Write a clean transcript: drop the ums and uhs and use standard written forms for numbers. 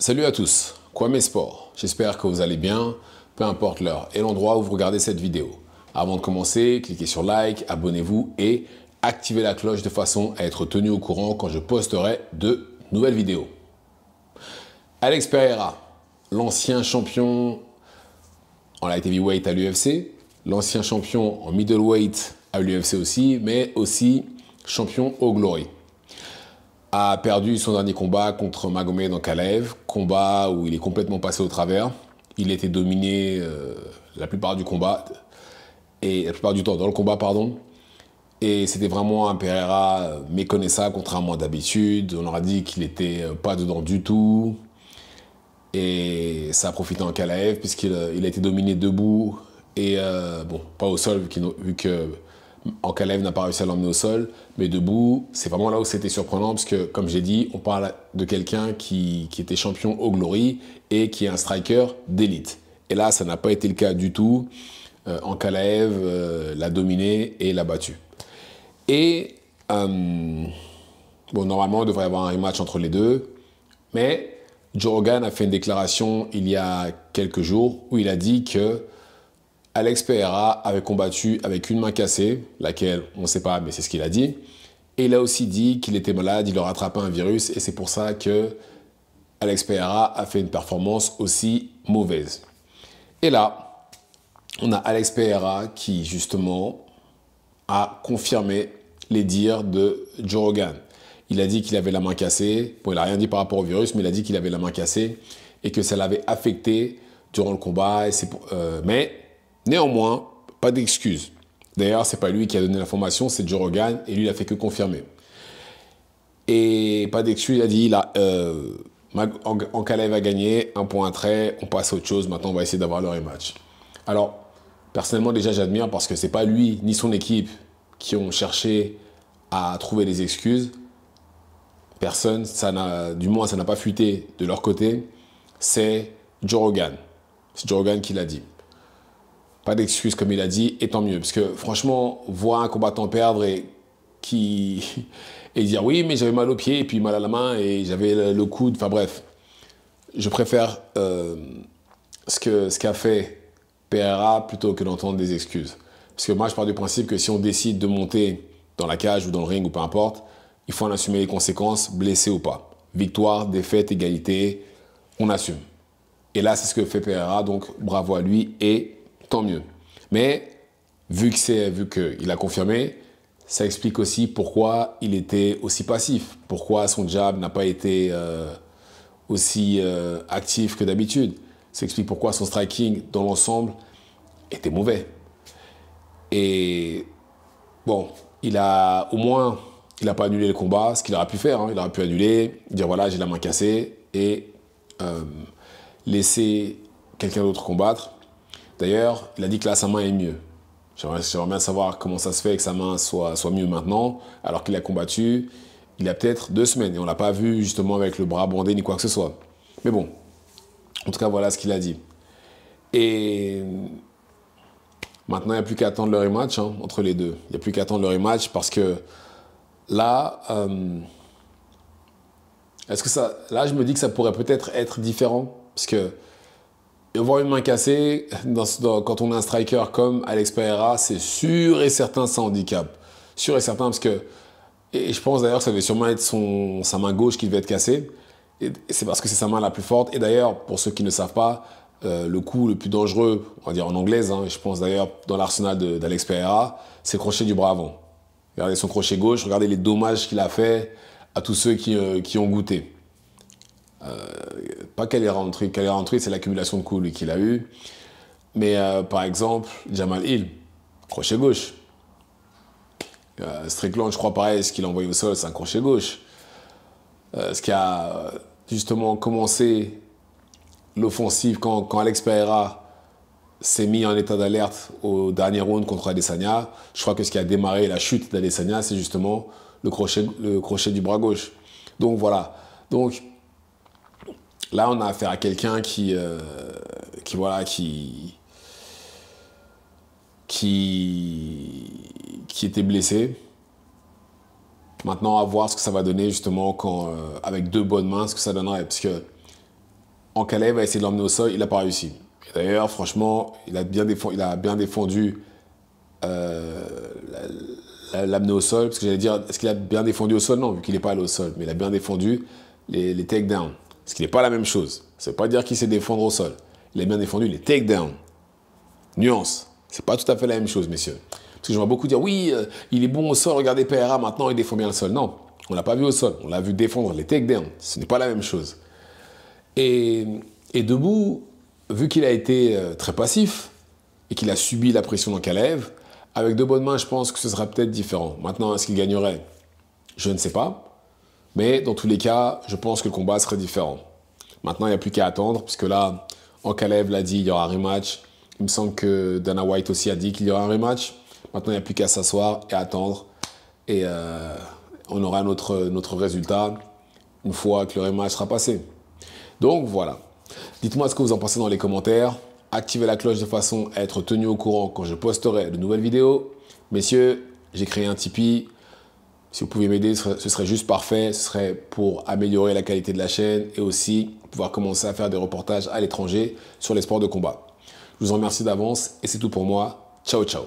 Salut à tous, Kwame Sport. J'espère que vous allez bien, peu importe l'heure et l'endroit où vous regardez cette vidéo. Avant de commencer, cliquez sur like, abonnez-vous et activez la cloche de façon à être tenu au courant quand je posterai de nouvelles vidéos. Alex Pereira, l'ancien champion en light heavyweight à l'UFC, l'ancien champion en middleweight à l'UFC aussi, mais aussi champion au Glory, a perdu son dernier combat contre Magomed Ankalaev, combat où il est complètement passé au travers. Il était dominé la plupart du combat, et la plupart du temps dans le combat, pardon. Et c'était vraiment un Pereira méconnaissable, contrairement à d'habitude. On leur a dit qu'il n'était pas dedans du tout. Et ça a profité à Ankalaev, puisqu'il a été dominé debout, et bon, pas au sol, vu que Ankalaev n'a pas réussi à l'emmener au sol, mais debout, c'est vraiment là où c'était surprenant, parce que, comme j'ai dit, on parle de quelqu'un qui était champion au Glory et qui est un striker d'élite. Et là, ça n'a pas été le cas du tout. Ankalaev l'a dominé et l'a battu. Et, bon, normalement, il devrait y avoir un rematch entre les deux, mais Joe Rogan a fait une déclaration il y a quelques jours où il a dit que Alex Pereira avait combattu avec une main cassée, laquelle on ne sait pas, mais c'est ce qu'il a dit. Et il a aussi dit qu'il était malade, il aurait attrapé un virus, et c'est pour ça que Alex Pereira a fait une performance aussi mauvaise. Et là, on a Alex Pereira qui, justement, a confirmé les dires de Joe Rogan. Il a dit qu'il avait la main cassée. Bon, il n'a rien dit par rapport au virus, mais il a dit qu'il avait la main cassée et que ça l'avait affecté durant le combat. Mais néanmoins, pas d'excuses. D'ailleurs, c'est pas lui qui a donné l'information, c'est Joe Rogan, et lui, il a fait que confirmer. Et pas d'excuses, il a dit, Ankalaev a gagné, un point à trait, on passe à autre chose, maintenant on va essayer d'avoir le rematch. Alors, personnellement, déjà, j'admire parce que c'est pas lui ni son équipe qui ont cherché à trouver des excuses. Personne, du moins, ça n'a pas fuité de leur côté. C'est Joe Rogan. C'est Joe Rogan qui l'a dit. Pas d'excuses comme il a dit, et tant mieux. Parce que franchement, voir un combattant perdre et dire oui, mais j'avais mal au pied, et puis mal à la main, et j'avais le coude, enfin bref. Je préfère ce qu'a fait Pereira plutôt que d'entendre des excuses. Parce que moi, je pars du principe que si on décide de monter dans la cage ou dans le ring ou peu importe, il faut en assumer les conséquences, blessé ou pas. Victoire, défaite, égalité, on assume. Et là, c'est ce que fait Pereira, donc bravo à lui et tant mieux. Mais vu qu'il a confirmé, ça explique aussi pourquoi il était aussi passif, pourquoi son jab n'a pas été aussi actif que d'habitude. Ça explique pourquoi son striking dans l'ensemble était mauvais. Et bon, il a pas annulé le combat, ce qu'il aurait pu faire. Hein. Il aurait pu annuler, dire voilà, j'ai la main cassée et laisser quelqu'un d'autre combattre. D'ailleurs, il a dit que là, sa main est mieux. J'aimerais bien savoir comment ça se fait que sa main soit mieux maintenant, alors qu'il a combattu il y a peut-être 2 semaines. Et on ne l'a pas vu justement avec le bras bandé ni quoi que ce soit. Mais bon, en tout cas, voilà ce qu'il a dit. Et maintenant, il n'y a plus qu'à attendre le rematch entre les deux. Il n'y a plus qu'à attendre le rematch parce que là, là, je me dis que ça pourrait peut-être être différent. Parce que avoir une main cassée, quand on est un striker comme Alex Pereira, c'est sûr et certain ça handicape. Sûr et certain parce que, et je pense d'ailleurs que ça devait sûrement être sa main gauche qui devait être cassée. Et c'est parce que c'est sa main la plus forte. Et d'ailleurs, pour ceux qui ne savent pas, le coup le plus dangereux, on va dire en anglaise, je pense d'ailleurs dans l'arsenal d'Alex Pereira, c'est le crochet du bras avant. Regardez son crochet gauche, regardez les dommages qu'il a fait à tous ceux qui ont goûté. Pas qu'elle est rentrée, c'est l'accumulation de coups qu'il a eu. Mais par exemple, Jamal Hill, crochet gauche. Strickland, je crois pareil, ce qu'il a envoyé au sol, c'est un crochet gauche. Ce qui a justement commencé l'offensive quand Alex Pereira s'est mis en état d'alerte au dernier round contre Adesanya. Je crois que ce qui a démarré la chute d'Adesanya, c'est justement le crochet du bras gauche. Donc voilà. Donc là, on a affaire à quelqu'un qui était blessé. Maintenant, à voir ce que ça va donner justement avec 2 bonnes mains, ce que ça donnerait. Parce que Ankalaev a essayé de l'emmener au sol, il n'a pas réussi. D'ailleurs, franchement, il a bien défendu l'amener au sol, parce que j'allais dire, est-ce qu'il a bien défendu au sol? Non, vu qu'il n'est pas allé au sol, mais il a bien défendu les takedowns. Ce qui n'est pas la même chose. Ça ne veut pas dire qu'il sait défendre au sol. Il a bien défendu les takedowns. Nuance. C'est pas tout à fait la même chose, messieurs. Parce que je vois beaucoup dire, oui, il est bon au sol, regardez PRA, maintenant il défend bien le sol. Non, on l'a pas vu au sol, on l'a vu défendre les takedowns. Ce n'est pas la même chose. Et debout, vu qu'il a été très passif et qu'il a subi la pression d'Ankalaev, avec de bonnes mains, je pense que ce sera peut-être différent. Maintenant, est-ce qu'il gagnerait? Je ne sais pas. Mais dans tous les cas, je pense que le combat serait différent. Maintenant, il n'y a plus qu'à attendre, puisque là, Ankalaev l'a dit, il y aura un rematch. Il me semble que Dana White aussi a dit qu'il y aura un rematch. Maintenant, il n'y a plus qu'à s'asseoir et attendre. Et on aura notre résultat une fois que le rematch sera passé. Donc voilà. Dites-moi ce que vous en pensez dans les commentaires. Activez la cloche de façon à être tenu au courant quand je posterai de nouvelles vidéos. Messieurs, j'ai créé un Tipeee. Si vous pouvez m'aider, ce serait juste parfait. Ce serait pour améliorer la qualité de la chaîne et aussi pouvoir commencer à faire des reportages à l'étranger sur les sports de combat. Je vous en remercie d'avance et c'est tout pour moi. Ciao, ciao.